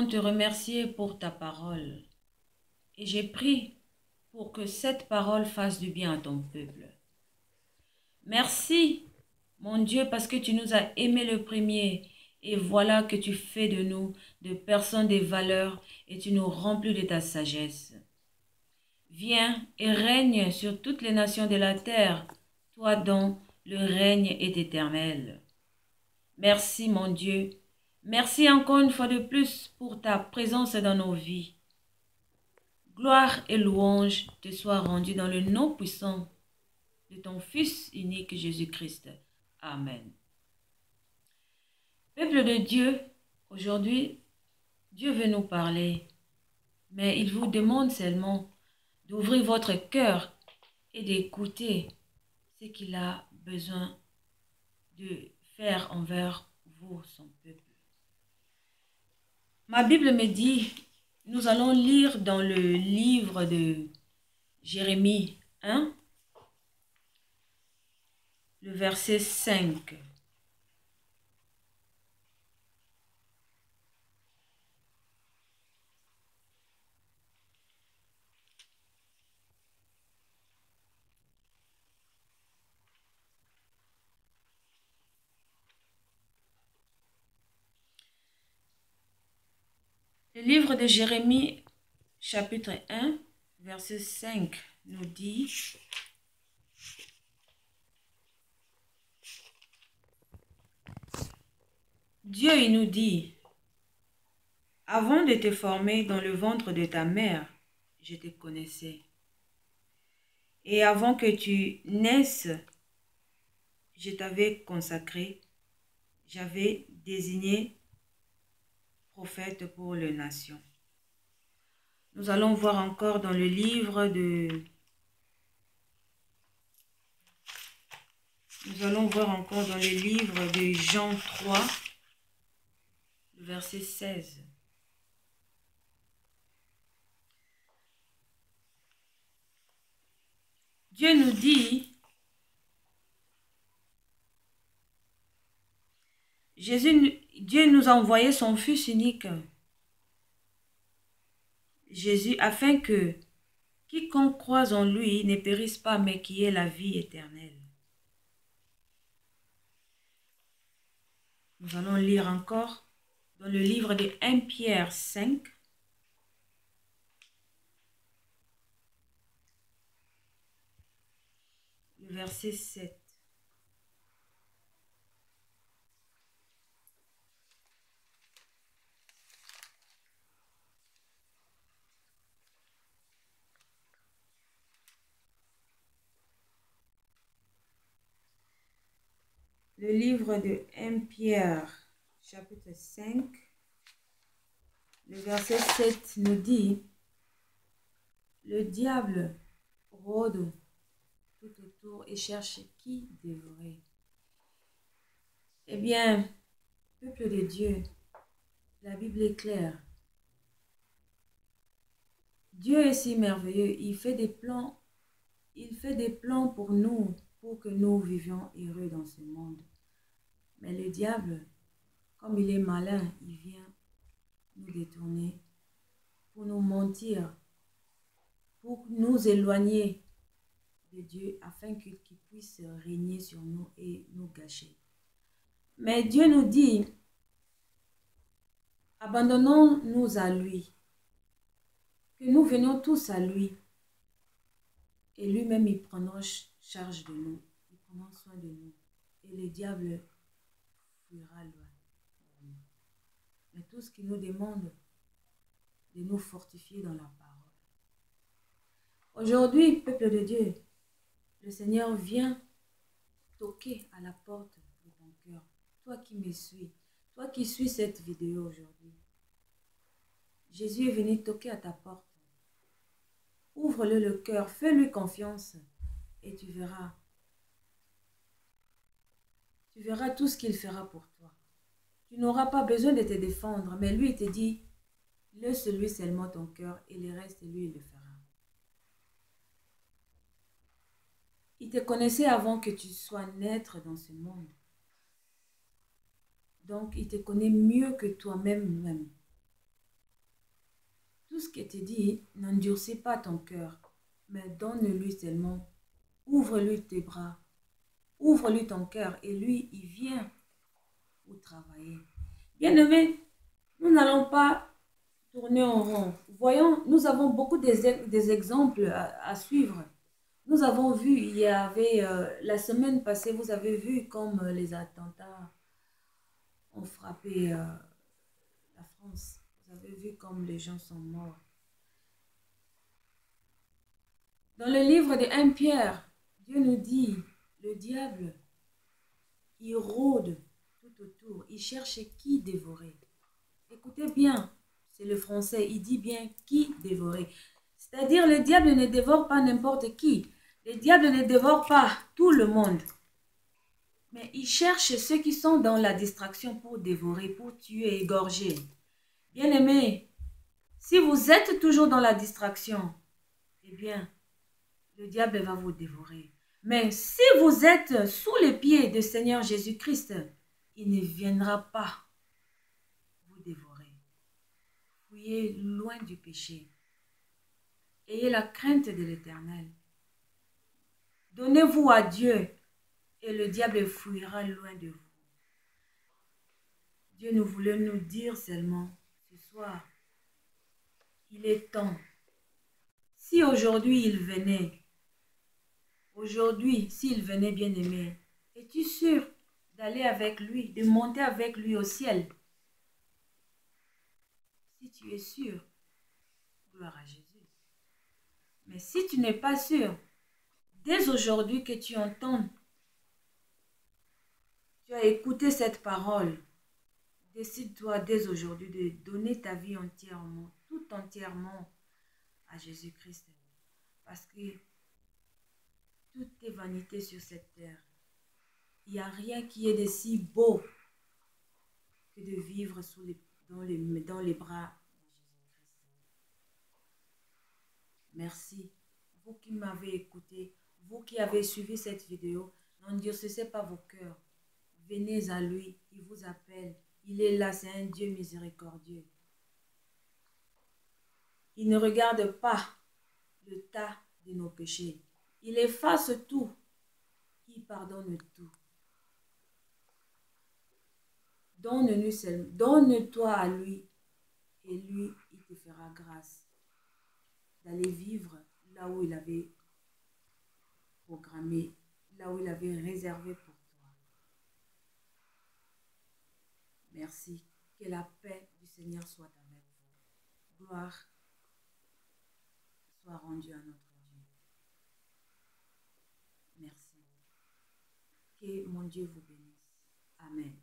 voulons te remercier pour ta parole. Et j'ai prié pour que cette parole fasse du bien à ton peuple. Merci, mon Dieu, parce que tu nous as aimés le premier. Et voilà que tu fais de nous de personnes des valeurs et tu nous remplis de ta sagesse. Viens et règne sur toutes les nations de la terre, toi dont le règne est éternel. Merci, mon Dieu. Merci encore une fois de plus pour ta présence dans nos vies. Gloire et louange te soient rendues dans le nom puissant de ton Fils unique Jésus-Christ. Amen. Peuple de Dieu, aujourd'hui, Dieu veut nous parler, mais il vous demande seulement d'ouvrir votre cœur et d'écouter ce qu'il a besoin de faire envers vous, son peuple. Ma Bible me dit, nous allons lire dans le livre de Jérémie 1, le verset 5. Le livre de Jérémie, chapitre 1, verset 5, nous dit: Dieu, il nous dit, avant de te former dans le ventre de ta mère, je te connaissais. Et avant que tu naisses, je t'avais consacré, j'avais désigné prophète pour les nations. Nous allons voir encore dans le livre de... Nous allons voir encore dans le livre de Jean 3, le verset 16. Dieu nous dit, Dieu nous a envoyé son Fils unique, Jésus, afin que quiconque croise en lui ne périsse pas, mais qui ait la vie éternelle. Nous allons lire encore dans le livre de 1 Pierre 5, le verset 7. Le livre de 1 Pierre, chapitre 5, le verset 7 nous dit: le diable rôde tout autour et cherche qui dévorer. Eh bien, peuple de Dieu, la Bible est claire. Dieu est si merveilleux, il fait des plans pour nous, pour que nous vivions heureux dans ce monde. Mais le diable, comme il est malin, il vient nous détourner, pour nous mentir, pour nous éloigner de Dieu, afin qu'il puisse régner sur nous et nous gâcher. Mais Dieu nous dit, abandonnons-nous à lui, que nous venions tous à lui, et lui-même il prendra charge de nous, il prendra soin de nous, et le diable fuira loin. Mais tout ce qu'il nous demande, de nous fortifier dans la parole. Aujourd'hui, peuple de Dieu, le Seigneur vient toquer à la porte de ton cœur. Toi qui me suis, toi qui suis cette vidéo aujourd'hui, Jésus est venu toquer à ta porte. Ouvre-le le cœur, fais-lui confiance et tu verras. Tu verras tout ce qu'il fera pour toi. Tu n'auras pas besoin de te défendre, mais lui, il te dit, laisse-lui seulement ton cœur et le reste, lui, il le fera. Il te connaissait avant que tu sois naître dans ce monde. Donc, il te connaît mieux que toi-même. tout ce qui te dit, n'endurcis pas ton cœur, mais donne-lui seulement, ouvre-lui tes bras, ouvre-lui ton cœur et lui, il vient pour travailler. Bien-aimés, nous n'allons pas tourner en rond. Voyons, nous avons beaucoup des exemples à suivre. Nous avons vu, il y avait, la semaine passée, vous avez vu comme les attentats ont frappé la France. Vous avez vu comme les gens sont morts. Dans le livre de 1 Pierre, Dieu nous dit, le diable, il rôde tout autour, il cherche qui dévorer. Écoutez bien, c'est le français, il dit bien qui dévorer. C'est-à-dire le diable ne dévore pas n'importe qui. Le diable ne dévore pas tout le monde. Mais il cherche ceux qui sont dans la distraction pour dévorer, pour tuer, égorger. Bien-aimés, si vous êtes toujours dans la distraction, eh bien, le diable va vous dévorer. Mais si vous êtes sous les pieds du Seigneur Jésus-Christ, il ne viendra pas vous dévorer. Fuyez loin du péché. Ayez la crainte de l'Éternel. Donnez-vous à Dieu et le diable fuira loin de vous. Dieu nous voulait nous dire seulement ce soir, il est temps. Si aujourd'hui il venait, s'il venait bien-aimé, es-tu sûr d'aller avec lui, de monter avec lui au ciel? Si tu es sûr, gloire à Jésus. Mais si tu n'es pas sûr, dès aujourd'hui que tu entends, tu as écouté cette parole, décide-toi dès aujourd'hui de donner ta vie entièrement, tout entièrement à Jésus-Christ. Parce que tout est vanité sur cette terre. Il n'y a rien qui est de si beau que de vivre dans les bras de Jésus-Christ. Merci. Vous qui m'avez écouté, vous qui avez suivi cette vidéo, n'endurcissez pas vos cœurs. Venez à lui, il vous appelle. Il est là, c'est un Dieu miséricordieux. Il ne regarde pas le tas de nos péchés. Il efface tout. Il pardonne tout. Donne-toi à lui et lui, il te fera grâce d'aller vivre là où il avait programmé, là où il avait réservé pour toi. Merci. Que la paix du Seigneur soit avec vous. Gloire soit rendue à notre Dieu. Merci. Que mon Dieu vous bénisse. Amen.